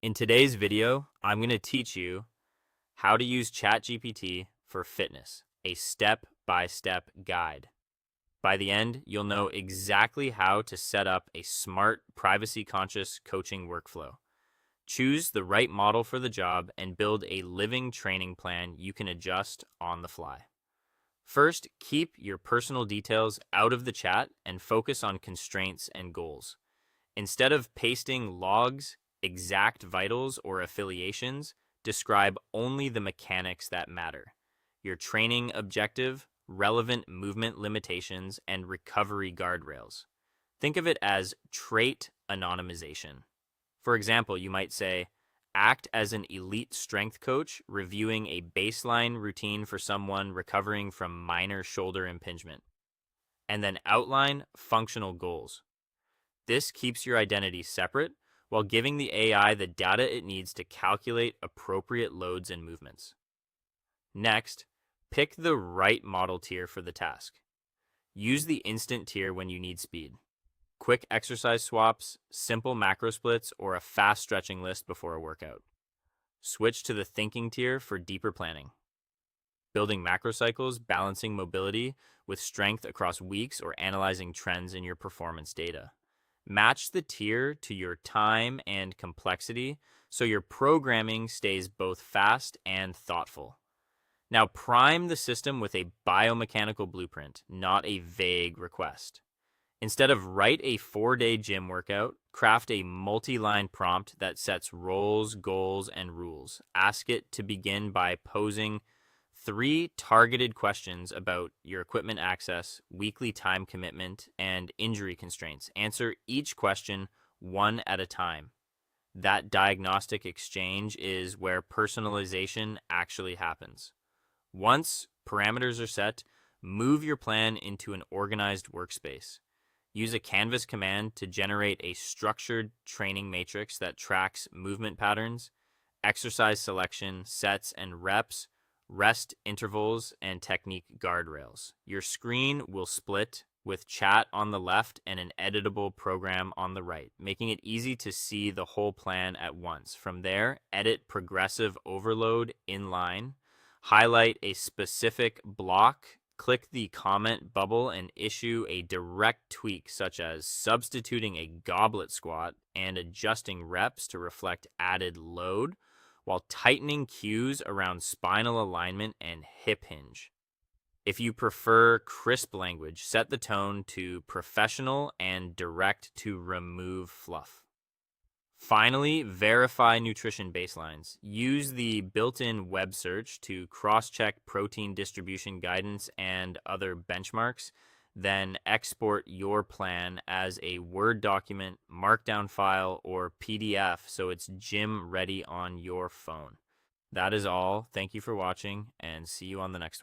In today's video, I'm going to teach you how to use ChatGPT for fitness, a step-by-step guide. By the end, you'll know exactly how to set up a smart, privacy-conscious coaching workflow. Choose the right model for the job and build a living training plan you can adjust on the fly. First, keep your personal details out of the chat and focus on constraints and goals. Instead of pasting logs, exact vitals, or affiliations, describe only the mechanics that matter: your training objective, relevant movement limitations, and recovery guardrails. Think of it as trait anonymization. For example, you might say, act as an elite strength coach reviewing a baseline routine for someone recovering from minor shoulder impingement, and then outline functional goals. This keeps your identity separate while giving the AI the data it needs to calculate appropriate loads and movements. Next, pick the right model tier for the task. Use the instant tier when you need speed. Quick exercise swaps, simple macro splits, or a fast stretching list before a workout. Switch to the thinking tier for deeper planning. Building macro cycles, balancing mobility with strength across weeks, or analyzing trends in your performance data. Match the tier to your time and complexity so your programming stays both fast and thoughtful. Now prime the system with a biomechanical blueprint, not a vague request. Instead of write a 4-day gym workout, craft a multi-line prompt that sets roles, goals, and rules. Ask it to begin by posing 3 targeted questions about your equipment access, weekly time commitment, and injury constraints. Answer each question one at a time. That diagnostic exchange is where personalization actually happens. Once parameters are set, move your plan into an organized workspace. Use a Canvas command to generate a structured training matrix that tracks movement patterns, exercise selection, sets and reps, rest intervals, and technique guardrails. Your screen will split with chat on the left and an editable program on the right, making it easy to see the whole plan at once. From there, edit progressive overload inline, highlight a specific block, click the comment bubble, and issue a direct tweak, such as substituting a goblet squat and adjusting reps to reflect added load, while tightening cues around spinal alignment and hip hinge. If you prefer crisp language, set the tone to professional and direct to remove fluff. Finally, verify nutrition baselines. Use the built-in web search to cross-check protein distribution guidance and other benchmarks. Then export your plan as a Word document, Markdown file, or PDF so it's gym ready on your phone. That is all. Thank you for watching, and see you on the next one.